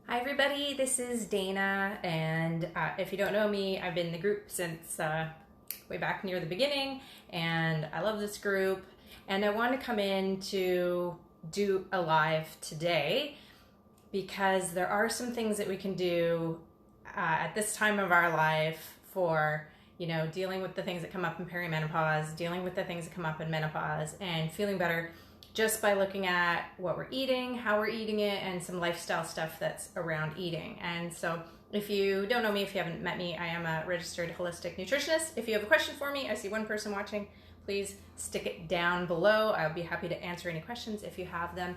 Hi everybody, this is Dana, and if you don't know me, I've been in the group since way back near the beginning, and I love this group, and I want to come in to do a live today because there are some things that we can do at this time of our life for, dealing with the things that come up in perimenopause, dealing with the things that come up in menopause, and feeling better just by looking at what we're eating, how we're eating it, and some lifestyle stuff that's around eating. And so if you don't know me, if you haven't met me, I am a registered holistic nutritionist. If you have a question for me, I see one person watching, please stick it down below. I'll be happy to answer any questions if you have them.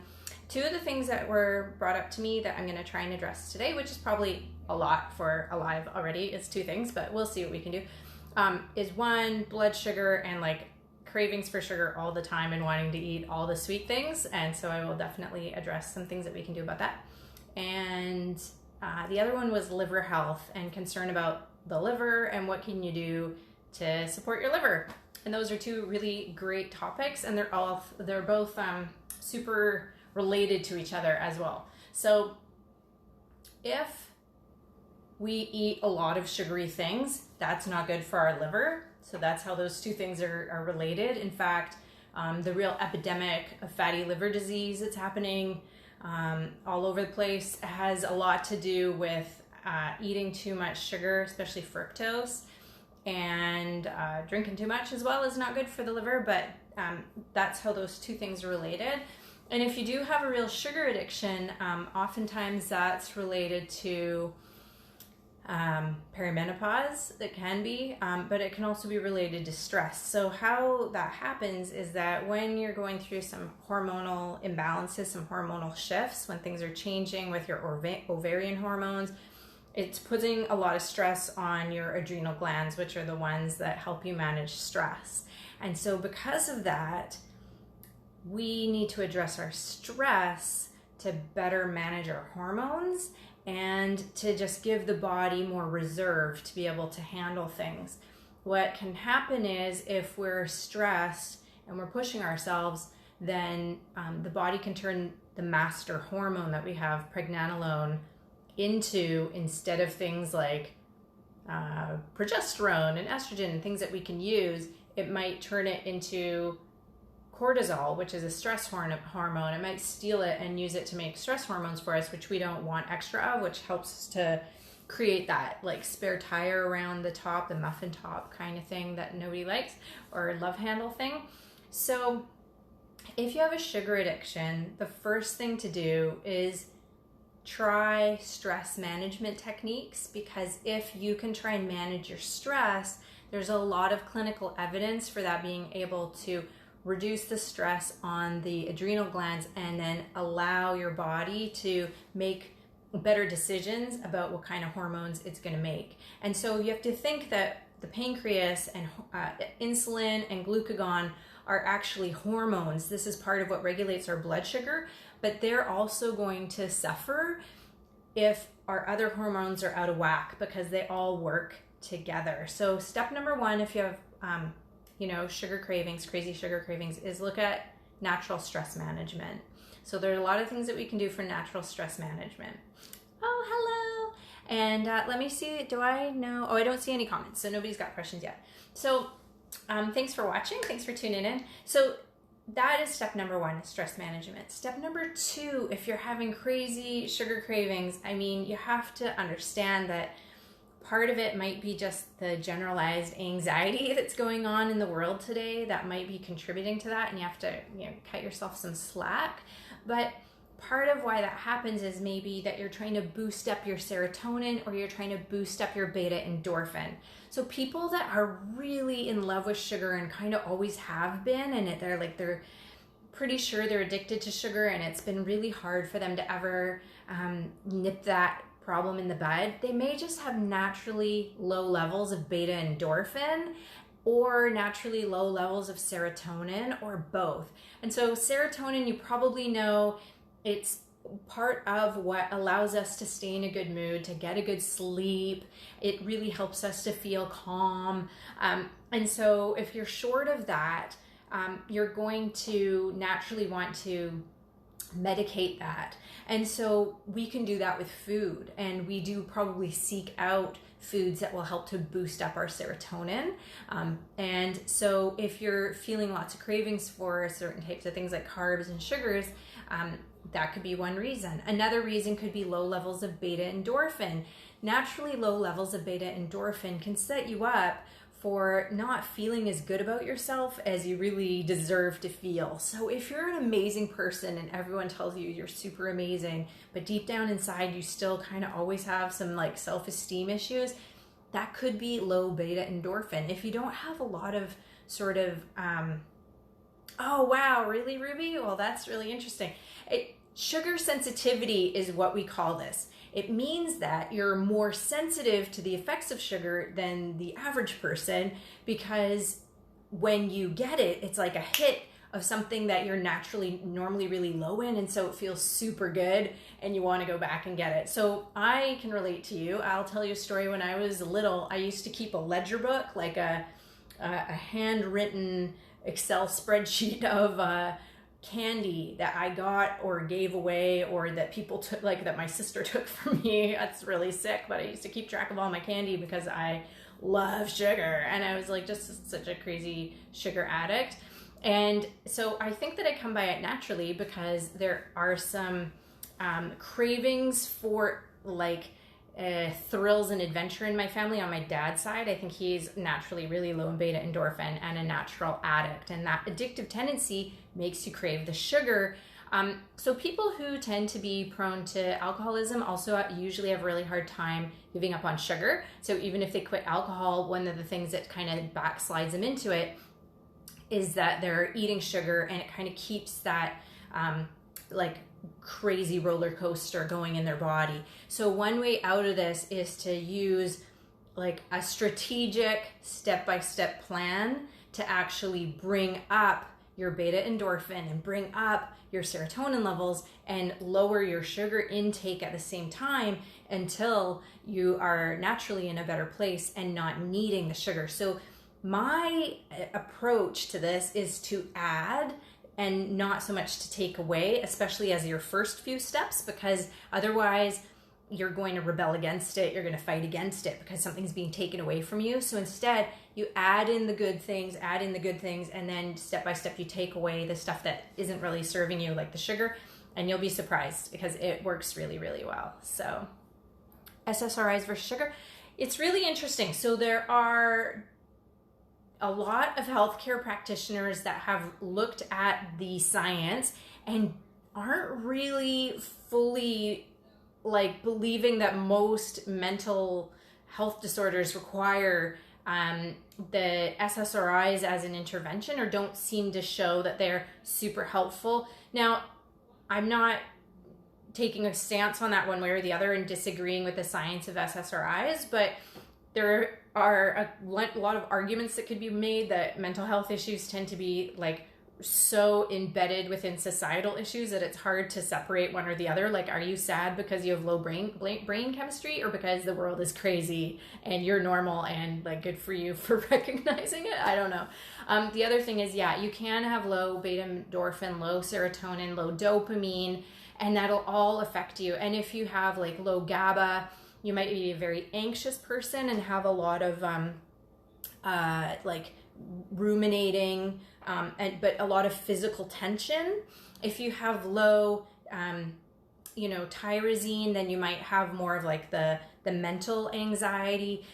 Two of the things that were brought up to me that I'm going to try and address today, which is probably a lot for a live already, it's two things, but we'll see what we can do, is one, blood sugar and cravings for sugar all the time and wanting to eat all the sweet things. And so I will definitely address some things that we can do about that. And the other one was liver health and concern about the liver and what can you do to support your liver. And those are two really great topics, and they're both super related to each other as well. So if we eat a lot of sugary things, that's not good for our liver. So that's how those two things are related. In fact, the real epidemic of fatty liver disease that's happening all over the place has a lot to do with eating too much sugar, especially fructose, and drinking too much as well is not good for the liver, but that's how those two things are related. And if you do have a real sugar addiction, oftentimes that's related to perimenopause. It can be, but it can also be related to stress. So how that happens is that when you're going through some hormonal imbalances, some hormonal shifts, when things are changing with your ovarian hormones, it's putting a lot of stress on your adrenal glands, which are the ones that help you manage stress. And so because of that, we need to address our stress to better manage our hormones and to just give the body more reserve to be able to handle things. What can happen is if we're stressed and we're pushing ourselves, then the body can turn the master hormone that we have, pregnenolone, into, instead of things like progesterone and estrogen and things that we can use, it might turn it into cortisol, which is a stress hormone. It might steal it and use it to make stress hormones for us, which we don't want extra of, which helps to create that spare tire around the top, the muffin top kind of thing that nobody likes, or love handle thing. So if you have a sugar addiction, the first thing to do is try stress management techniques, because if you can try and manage your stress, there's a lot of clinical evidence for that being able to reduce the stress on the adrenal glands and then allow your body to make better decisions about what kind of hormones it's going to make. And so you have to think that the pancreas and insulin and glucagon are actually hormones. This is part of what regulates our blood sugar, but they're also going to suffer if our other hormones are out of whack, because they all work together. So step number one, if you have sugar cravings, crazy sugar cravings, is look at natural stress management. So there are a lot of things that we can do for natural stress management. Oh, hello. And let me see, do I know? Oh, I don't see any comments, so nobody's got questions yet. So thanks for watching. Thanks for tuning in. So that is step number one, is stress management. Step number two, if you're having crazy sugar cravings, you have to understand that part of it might be just the generalized anxiety that's going on in the world today that might be contributing to that, and you have to cut yourself some slack. But part of why that happens is maybe that you're trying to boost up your serotonin, or you're trying to boost up your beta endorphin. So people that are really in love with sugar and kind of always have been, and they're pretty sure they're addicted to sugar, and it's been really hard for them to ever nip that problem in the bud, they may just have naturally low levels of beta endorphin or naturally low levels of serotonin, or both. And so serotonin, you probably know, it's part of what allows us to stay in a good mood, to get a good sleep. It really helps us to feel calm. And so if you're short of that, you're going to naturally want to medicate that. And so we can do that with food, and we do probably seek out foods that will help to boost up our serotonin. And so if you're feeling lots of cravings for certain types of things like carbs and sugars, that could be one reason. Another reason could be low levels of beta endorphin. Naturally, low levels of beta endorphin can set you up for not feeling as good about yourself as you really deserve to feel. So if you're an amazing person and everyone tells you you're super amazing, but deep down inside you still kind of always have some like self-esteem issues, that could be low beta endorphin. If you don't have a lot of sort of, oh wow, really, Ruby? Well, that's really interesting. Sugar sensitivity is what we call this. It means that you're more sensitive to the effects of sugar than the average person, because when you get it, it's like a hit of something that you're normally really low in, and so it feels super good and you want to go back and get it. So I can relate to you. I'll tell you a story. When I was little, I used to keep a ledger book, like a handwritten Excel spreadsheet of candy that I got or gave away, or that people took, like that my sister took from me. That's really sick, but I used to keep track of all my candy because I love sugar, and I was like just such a crazy sugar addict. And so I think that I come by it naturally because there are some cravings for like thrills and adventure in my family. On my dad's side, I think he's naturally really low in beta endorphin and a natural addict, and that addictive tendency makes you crave the sugar. So people who tend to be prone to alcoholism also usually have a really hard time giving up on sugar. So even if they quit alcohol, one of the things that kind of backslides them into it is that they're eating sugar, and it kind of keeps that like crazy roller coaster going in their body. So one way out of this is to use like a strategic step-by-step plan to actually bring up your beta endorphin and bring up your serotonin levels and lower your sugar intake at the same time until you are naturally in a better place and not needing the sugar. So my approach to this is to add and not so much to take away, especially as your first few steps, because otherwise you're going to rebel against it, you're going to fight against it because something's being taken away from you. So instead, you add in the good things, and then step by step you take away the stuff that isn't really serving you, like the sugar, and you'll be surprised because it works really, really well. So SSRIs versus sugar, it's really interesting. So there are a lot of healthcare practitioners that have looked at the science and aren't really fully like believing that most mental health disorders require the SSRIs as an intervention, or don't seem to show that they're super helpful. Now, I'm not taking a stance on that one way or the other and disagreeing with the science of SSRIs, but there are a lot of arguments that could be made that mental health issues tend to be like so embedded within societal issues that it's hard to separate one or the other. Like, are you sad because you have low brain chemistry, or because the world is crazy and you're normal, and like good for you for recognizing it? I don't know. The other thing is, yeah, you can have low beta endorphin, low serotonin, low dopamine, and that'll all affect you. And if you have like low GABA, you might be a very anxious person and have a lot of like ruminating, but a lot of physical tension. If you have low, tyrosine, then you might have more of like the mental anxiety.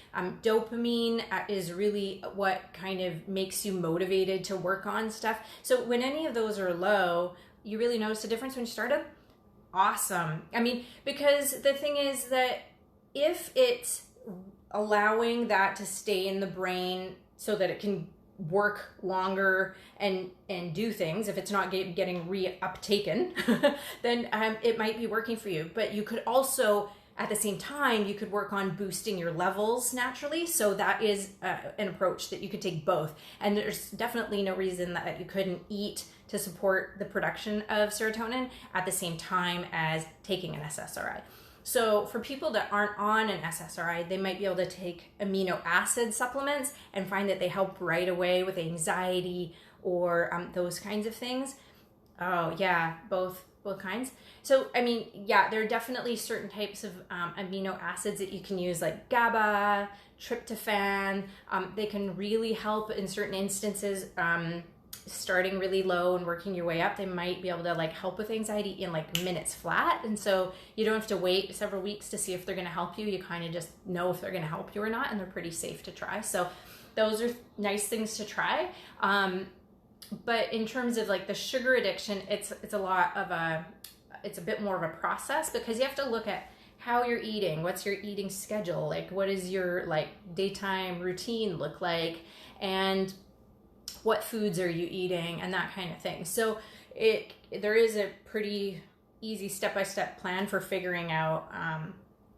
Dopamine is really what kind of makes you motivated to work on stuff. So when any of those are low, you really notice a difference when you start them? Awesome. I mean, because the thing is that if it's allowing that to stay in the brain so that it can work longer and do things, if it's not getting reuptaken, then it might be working for you. But you could also, at the same time, you could work on boosting your levels naturally. So that is an approach that you could take both. And there's definitely no reason that you couldn't eat to support the production of serotonin at the same time as taking an SSRI. So for people that aren't on an SSRI, they might be able to take amino acid supplements and find that they help right away with anxiety or those kinds of things. Oh yeah, both both kinds. So, I mean, yeah, there are definitely certain types of amino acids that you can use, like GABA, tryptophan. They can really help in certain instances. Starting really low and working your way up, they might be able to like help with anxiety in like minutes flat. And so you don't have to wait several weeks to see if they're going to help you. You kind of just know if they're going to help you or not, and they're pretty safe to try. So those are nice things to try. But in terms of like the sugar addiction, it's a bit more of a process, because you have to look at how you're eating, what's your eating schedule, like what is your like daytime routine look like, and what foods are you eating, and that kind of thing. So there is a pretty easy step-by-step plan for figuring out,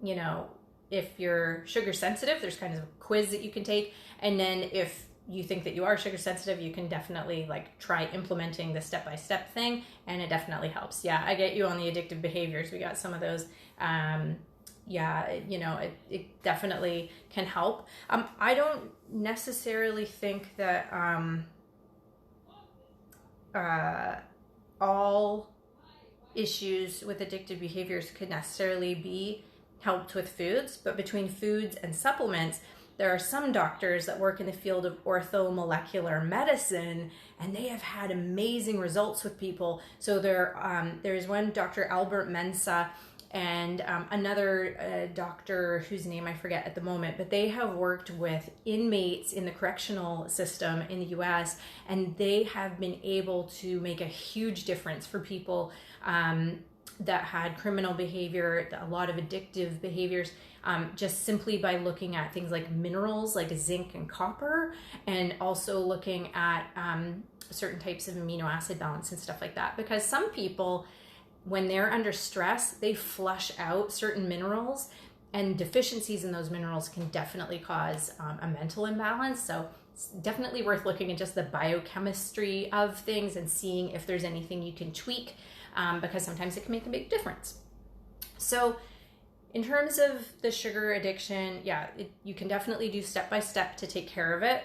you know, if you're sugar sensitive. There's kind of a quiz that you can take, and then if you think that you are sugar sensitive, you can definitely like try implementing the step-by-step thing, and it definitely helps. Yeah, I get you on the addictive behaviors. We got some of those. Yeah, you know, it definitely can help. I don't necessarily think that all issues with addictive behaviors could necessarily be helped with foods, but between foods and supplements, there are some doctors that work in the field of orthomolecular medicine, and they have had amazing results with people. So there's one Dr. Albert Mensa, and another doctor whose name I forget at the moment, but they have worked with inmates in the correctional system in the US, and they have been able to make a huge difference for people that had criminal behavior, a lot of addictive behaviors, just simply by looking at things like minerals like zinc and copper, and also looking at certain types of amino acid balance and stuff like that. Because some people, when they're under stress, they flush out certain minerals, and deficiencies in those minerals can definitely cause a mental imbalance. So it's definitely worth looking at just the biochemistry of things and seeing if there's anything you can tweak, because sometimes it can make a big difference. So in terms of the sugar addiction, yeah, you can definitely do step-by-step to take care of it.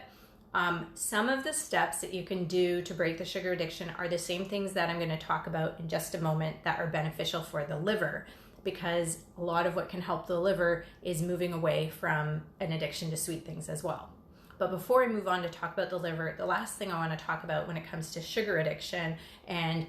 Some of the steps that you can do to break the sugar addiction are the same things that I'm going to talk about in just a moment that are beneficial for the liver, because a lot of what can help the liver is moving away from an addiction to sweet things as well. But before I move on to talk about the liver, the last thing I want to talk about when it comes to sugar addiction and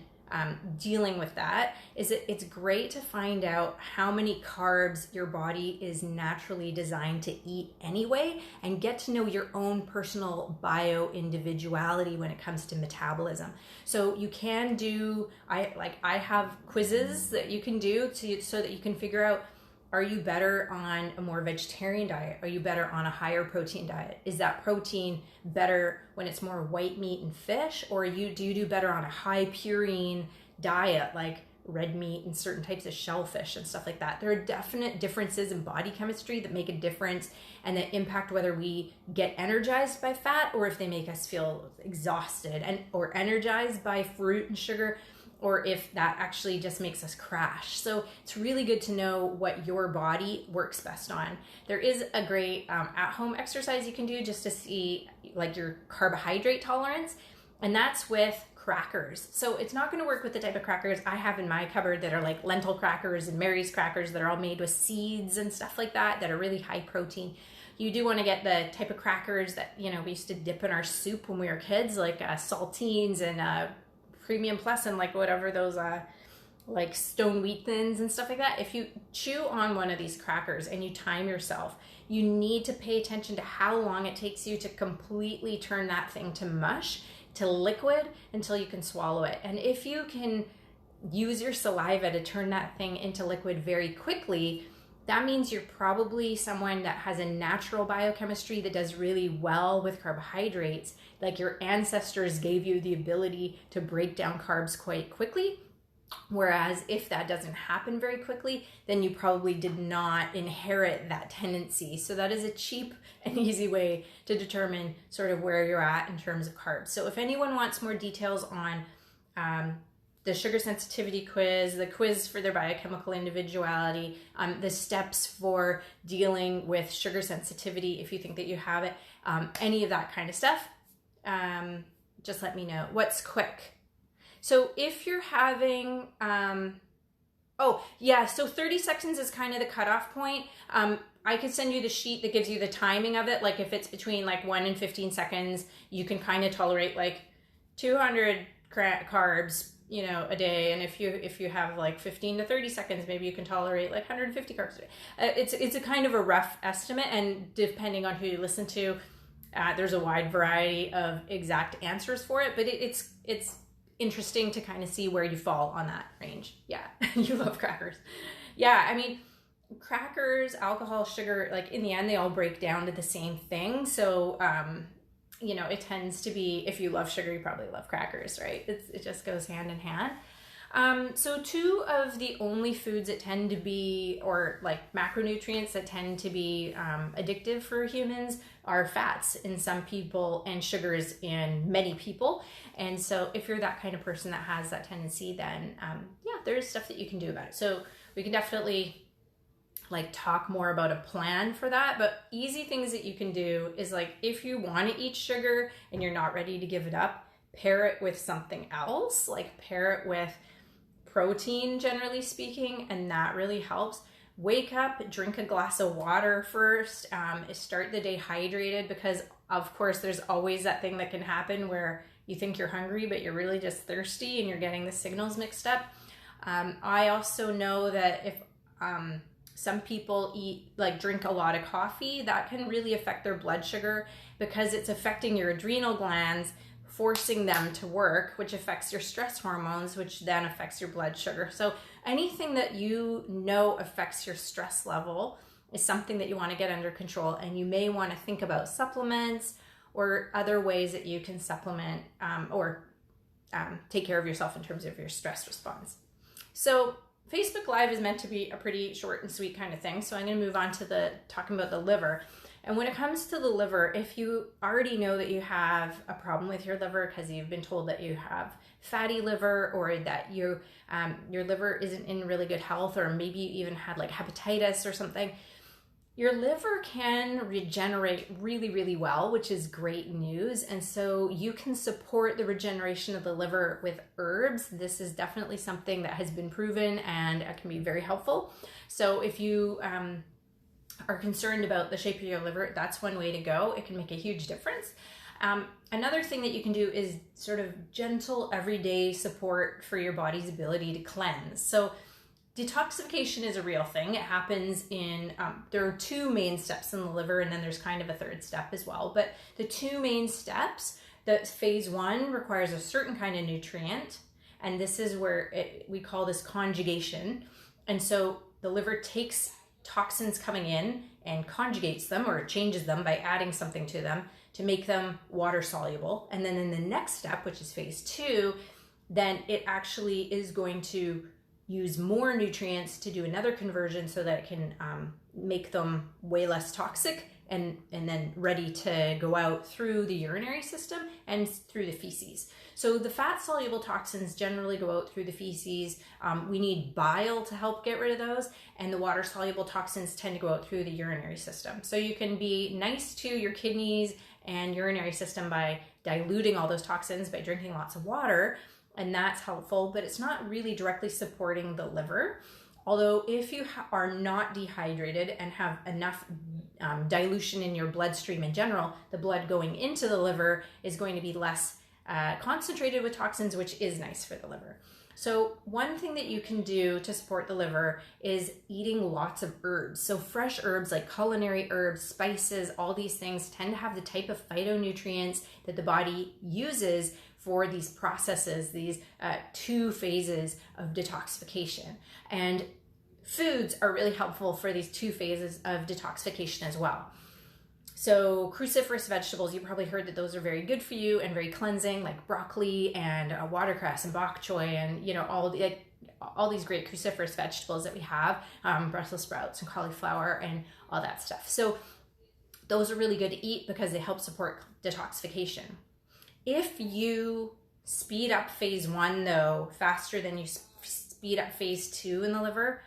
dealing with that is that it's great to find out how many carbs your body is naturally designed to eat anyway, and get to know your own personal bio-individuality when it comes to metabolism. So you can do, I have quizzes that you can do so that you can figure out, are you better on a more vegetarian diet? Are you better on a higher protein diet? Is that protein better when it's more white meat and fish? Or do you do better on a high purine diet like red meat and certain types of shellfish and stuff like that? There are definite differences in body chemistry that make a difference and that impact whether we get energized by fat, or if they make us feel exhausted, or energized by fruit and sugar, or if that actually just makes us crash. So it's really good to know what your body works best on. There is a great at-home exercise you can do just to see like your carbohydrate tolerance, and that's with crackers. So it's not going to work with the type of crackers I have in my cupboard that are like lentil crackers and Mary's crackers that are all made with seeds and stuff like that are really high protein. You do want to get the type of crackers that, you know, we used to dip in our soup when we were kids, like saltines and Premium Plus and like whatever those like stone wheat thins and stuff like that. If you chew on one of these crackers and you time yourself, you need to pay attention to how long it takes you to completely turn that thing to mush, to liquid, until you can swallow it. And if you can use your saliva to turn that thing into liquid very quickly, that means you're probably someone that has a natural biochemistry that does really well with carbohydrates. Like your ancestors gave you the ability to break down carbs quite quickly. Whereas if that doesn't happen very quickly, then you probably did not inherit that tendency. So that is a cheap and easy way to determine sort of where you're at in terms of carbs. So if anyone wants more details on the sugar sensitivity quiz, the quiz for their biochemical individuality, the steps for dealing with sugar sensitivity if you think that you have it, any of that kind of stuff, just let me know. What's quick? So if you're having, oh yeah, so 30 seconds is kind of the cutoff point. I could send you the sheet that gives you the timing of it. Like if it's between like 1 and 15 seconds, you can kind of tolerate like 200 carbs, you know, a day. And if you have like 15 to 30 seconds, maybe you can tolerate like 150 carbs a day. It's a kind of a rough estimate, and depending on who you listen to, there's a wide variety of exact answers for it, but it's interesting to kind of see where you fall on that range. Yeah, you love crackers. Yeah, I mean, crackers, alcohol, sugar, like in the end, they all break down to the same thing. So, you know, it tends to be, if you love sugar, you probably love crackers, right? It just goes hand in hand. So two of the only foods that tend to be, or like macronutrients that tend to be addictive for humans are fats in some people and sugars in many people. And so if you're that kind of person that has that tendency, then yeah, there's stuff that you can do about it. So we can definitely like talk more about a plan for that, but easy things that you can do is like, if you want to eat sugar and you're not ready to give it up, pair it with something else, like pair it with protein, generally speaking, and that really helps. Wake up, drink a glass of water first, start the day hydrated, because of course there's always that thing that can happen where you think you're hungry, but you're really just thirsty and you're getting the signals mixed up. I also know that if some people drink a lot of coffee, that can really affect their blood sugar because it's affecting your adrenal glands, forcing them to work, which affects your stress hormones, which then affects your blood sugar. So anything that you know affects your stress level is something that you want to get under control, and you may want to think about supplements or other ways that you can supplement or take care of yourself in terms of your stress response. So Facebook Live is meant to be a pretty short and sweet kind of thing. So I'm going to move on to talking about the liver. And when it comes to the liver, if you already know that you have a problem with your liver because you've been told that you have fatty liver, or that your liver isn't in really good health, or maybe you even had like hepatitis or something, your liver can regenerate really, really well, which is great news. And so you can support the regeneration of the liver with herbs. This is definitely something that has been proven and can be very helpful. So if you are concerned about the shape of your liver, that's one way to go. It can make a huge difference. Another thing that you can do is sort of gentle everyday support for your body's ability to cleanse. So detoxification is a real thing. It happens in, there are two main steps in the liver, and then there's kind of a third step as well. But the two main steps, that phase one requires a certain kind of nutrient, and this is where we call this conjugation. And so the liver takes toxins coming in and conjugates them, or changes them by adding something to them to make them water soluble. And then in the next step, which is phase two, then it actually is going to use more nutrients to do another conversion so that it can make them way less toxic and then ready to go out through the urinary system and through the feces. So the fat-soluble toxins generally go out through the feces. We need bile to help get rid of those, and the water-soluble toxins tend to go out through the urinary system. So you can be nice to your kidneys and urinary system by diluting all those toxins by drinking lots of water, and that's helpful, but it's not really directly supporting the liver. Although if you are not dehydrated and have enough dilution in your bloodstream in general, the blood going into the liver is going to be less concentrated with toxins, which is nice for the liver. So one thing that you can do to support the liver is eating lots of herbs. So fresh herbs like culinary herbs, spices, all these things tend to have the type of phytonutrients that the body uses for these processes, these two phases of detoxification. And foods are really helpful for these two phases of detoxification as well. So cruciferous vegetables, you probably heard that those are very good for you and very cleansing, like broccoli and watercress and bok choy, and all these great cruciferous vegetables that we have, Brussels sprouts and cauliflower and all that stuff. So those are really good to eat because they help support detoxification. If you speed up phase one, though, faster than you speed up phase two in the liver,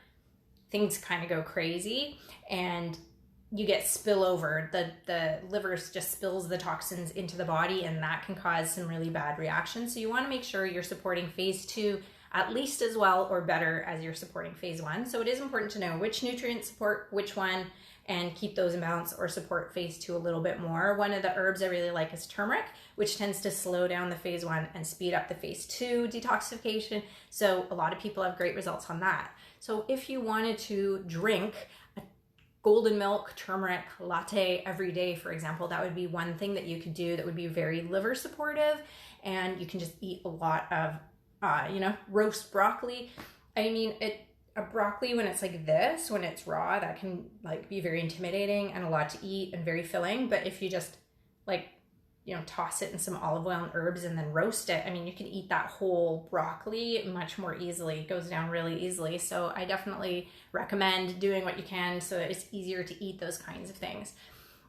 things kind of go crazy. And you get spillover. The liver just spills the toxins into the body, and that can cause some really bad reactions. So you want to make sure you're supporting phase 2 at least as well or better as you're supporting phase 1. So it is important to know which nutrients support which one and keep those in balance, or support phase 2 a little bit more. One of the herbs I really like is turmeric, which tends to slow down the phase 1 and speed up the phase 2 detoxification. So a lot of people have great results on that. So if you wanted to drink a golden milk turmeric latte every day, for example, that would be one thing that you could do that would be very liver supportive. And you can just eat a lot of roast broccoli. I mean, a broccoli when it's like this, when it's raw, that can like be very intimidating and a lot to eat and very filling. But if you just toss it in some olive oil and herbs and then roast it, I mean, you can eat that whole broccoli much more easily. It goes down really easily. So I definitely recommend doing what you can so that it's easier to eat those kinds of things.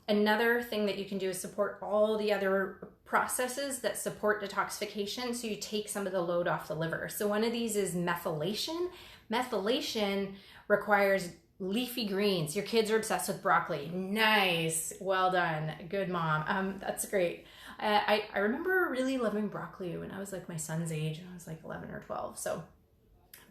Another thing that you can do is support all the other processes that support detoxification, so you take some of the load off the liver. So one of these is methylation. Methylation requires leafy greens. Your kids are obsessed with broccoli. Nice. Well done. Good mom. That's great. I remember really loving broccoli when I was like my son's age, and I was like 11 or 12. So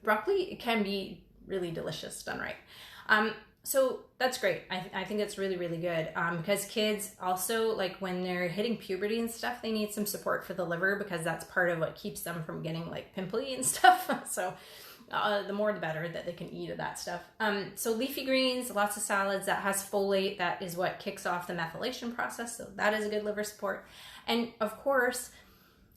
broccoli can be really delicious done right. So that's great. I think it's really, really good because kids also, like when they're hitting puberty and stuff, they need some support for the liver because that's part of what keeps them from getting like pimply and stuff. So the more the better that they can eat of that stuff. So leafy greens, lots of salads, that has folate. That is what kicks off the methylation process. So that is a good liver support. And of course,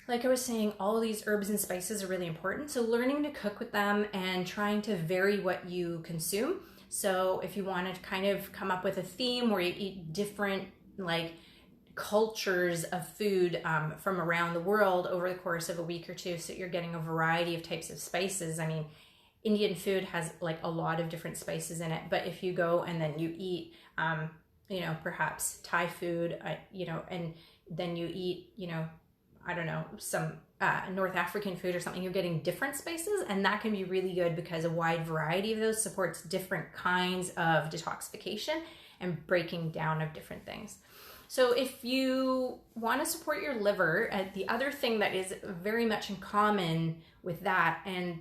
like I was saying, all of these herbs and spices are really important. So learning to cook with them and trying to vary what you consume. So if you want to kind of come up with a theme where you eat different like cultures of food from around the world over the course of a week or two, so you're getting a variety of types of spices. I mean, Indian food has like a lot of different spices in it, but if you go and then you eat, perhaps Thai food, and then you eat, I don't know, some North African food or something, you're getting different spices, and that can be really good because a wide variety of those supports different kinds of detoxification and breaking down of different things. So if you want to support your liver, the other thing that is very much in common with that and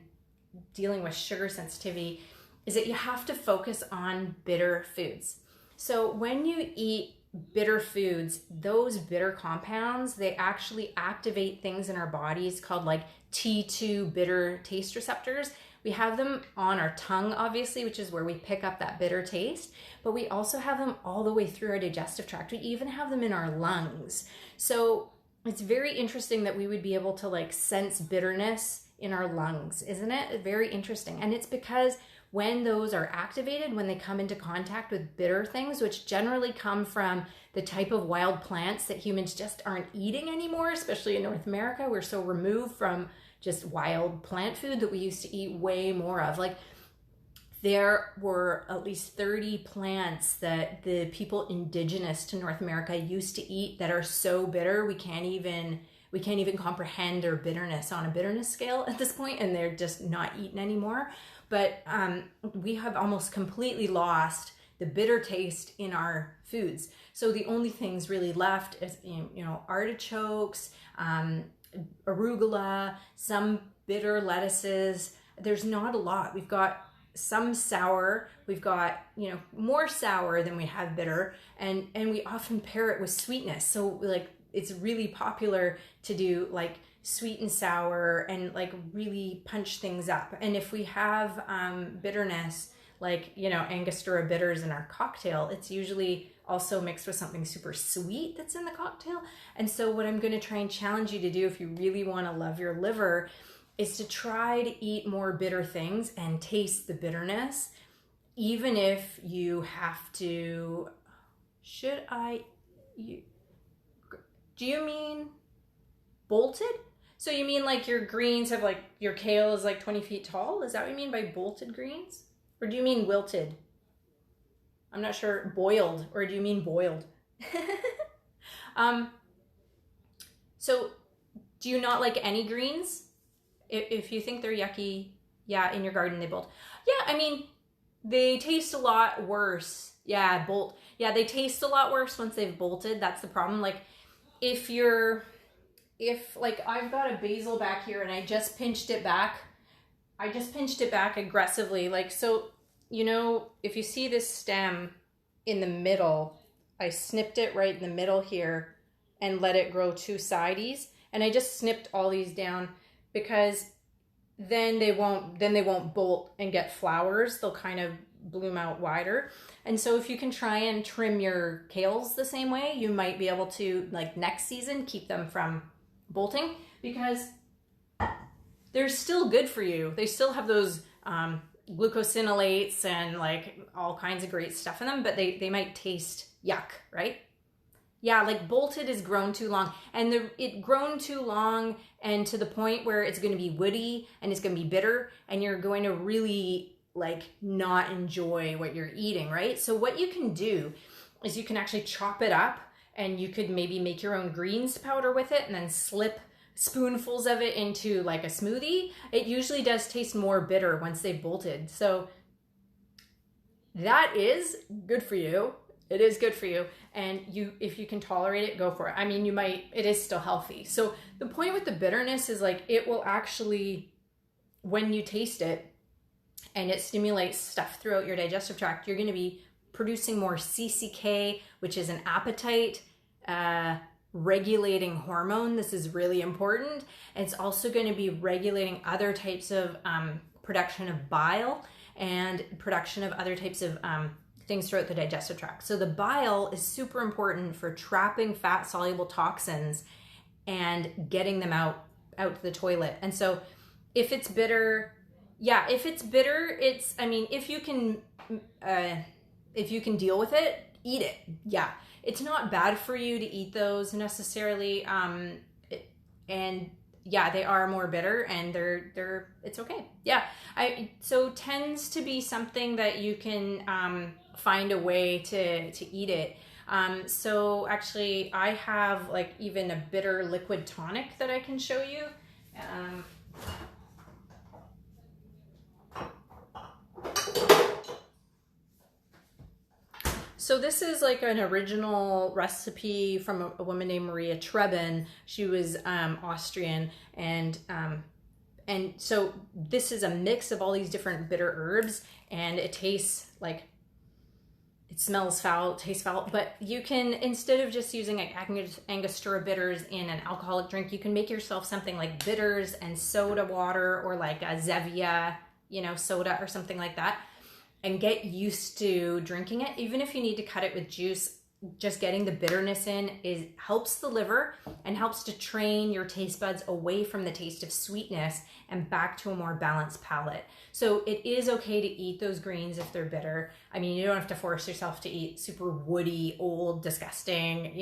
dealing with sugar sensitivity is that you have to focus on bitter foods. So when you eat bitter foods, those bitter compounds, they actually activate things in our bodies called like T2 bitter taste receptors. We have them on our tongue, obviously, which is where we pick up that bitter taste, but we also have them all the way through our digestive tract. We even have them in our lungs. So it's very interesting that we would be able to like sense bitterness in our lungs, isn't it? Very interesting. And it's because when those are activated, when they come into contact with bitter things, which generally come from the type of wild plants that humans just aren't eating anymore, especially in North America, we're so removed from just wild plant food that we used to eat way more of. Like there were at least 30 plants that the people indigenous to North America used to eat that are so bitter we can't even comprehend their bitterness on a bitterness scale at this point, and they're just not eaten anymore. But we have almost completely lost the bitter taste in our foods. So the only things really left is, artichokes, arugula, some bitter lettuces. There's not a lot. We've got some sour, we've got, more sour than we have bitter, and we often pair it with sweetness. So like it's really popular to do like sweet and sour and like really punch things up. And if we have bitterness, like, Angostura bitters in our cocktail, it's usually also mixed with something super sweet that's in the cocktail. And so what I'm going to try and challenge you to do if you really want to love your liver is to try to eat more bitter things and taste the bitterness, even if you have to. Do you mean bolted? So you mean like your greens have like, your kale is like 20 feet tall? Is that what you mean by bolted greens? Or do you mean wilted? I'm not sure. Boiled, or do you mean boiled? So do you not like any greens? If you think they're yucky, yeah, in your garden they bolt. Yeah, I mean, they taste a lot worse Yeah, bolt. Yeah, they taste a lot worse once they've bolted. That's the problem. Like if like I've got a basil back here and I just pinched it back. I just pinched it back aggressively. Like, so, you know, if you see this stem in the middle, I snipped it right in the middle here and let it grow two sides. And I just snipped all these down because then they won't bolt and get flowers. They'll kind of bloom out wider. And so if you can try and trim your kales the same way, you might be able to, like next season, keep them from bolting, because they're still good for you. They still have those glucosinolates and like all kinds of great stuff in them, but they might taste yuck, right? Yeah, like bolted is grown too long, and it grown too long and to the point where it's going to be woody and it's going to be bitter, and you're going to really like not enjoy what you're eating, right? So what you can do is you can actually chop it up, and you could maybe make your own greens powder with it and then slip spoonfuls of it into like a smoothie. It usually does taste more bitter once they've bolted. So that is good for you. It is good for you. And if you can tolerate it, go for it. I mean, it is still healthy. So the point with the bitterness is like, it will actually, when you taste it and it stimulates stuff throughout your digestive tract, you're going to be producing more CCK, which is an appetite regulating hormone. This is really important. And it's also going to be regulating other types of production of bile and production of other types of things throughout the digestive tract. So the bile is super important for trapping fat soluble toxins and getting them out to the toilet. And so if it's bitter, I mean, if you can deal with it, eat it. Yeah. It's not bad for you to eat those necessarily. And yeah, they are more bitter, and it's okay. Yeah. So tends to be something that you can find a way to eat it. So actually I have like even a bitter liquid tonic that I can show you. So this is like an original recipe from a woman named Maria Treben. She was Austrian, and so this is a mix of all these different bitter herbs, and it tastes like, it smells foul, tastes foul, but you can, instead of just using like Angostura bitters in an alcoholic drink, you can make yourself something like bitters and soda water, or like a Zevia, soda or something like that, and get used to drinking it. Even if you need to cut it with juice, just getting the bitterness in helps the liver and helps to train your taste buds away from the taste of sweetness and back to a more balanced palate. So it is okay to eat those greens if they're bitter. I mean, you don't have to force yourself to eat super woody, old, disgusting,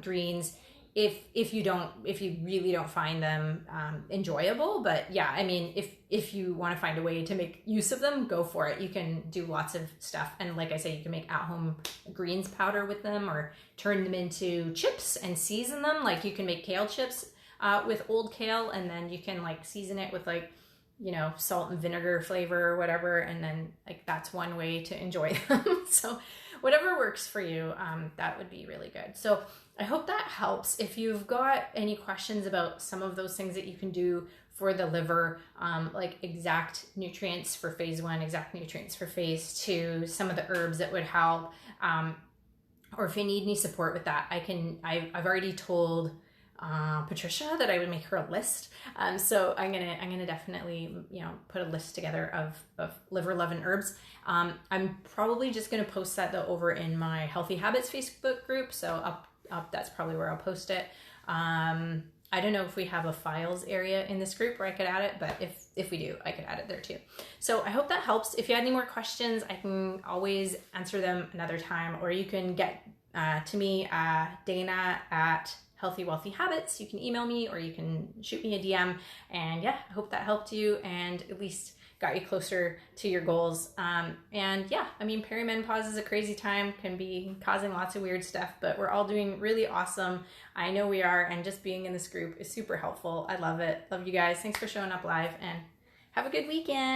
greens if you really don't find them enjoyable. But yeah, I mean, if you want to find a way to make use of them, go for it. You can do lots of stuff, and like I say, you can make at-home greens powder with them, or turn them into chips and season them. Like you can make kale chips with old kale, and then you can like season it with like salt and vinegar flavor or whatever, and then like that's one way to enjoy them. So whatever works for you, that would be really good. So I hope that helps. If you've got any questions about some of those things that you can do for the liver, like exact nutrients for phase 1, exact nutrients for phase 2, some of the herbs that would help, or if you need any support with that, I've already told Patricia that I would make her a list. So I'm gonna definitely put a list together of liver loving herbs. I'm probably just gonna post that though over in my Healthy Habits Facebook group. So up that's probably where I'll post it. I don't know if we have a files area in this group where I could add it, but if we do, I could add it there too. So I hope that helps. If you had any more questions, I can always answer them another time, or you can get to me, Dana at Healthy Wealthy Habits. You can email me, or you can shoot me a DM. And yeah, I hope that helped you and at least got you closer to your goals. And yeah, I mean, perimenopause is a crazy time, can be causing lots of weird stuff, but we're all doing really awesome. I know we are, and just being in this group is super helpful. I love it. Love you guys. Thanks for showing up live, and have a good weekend.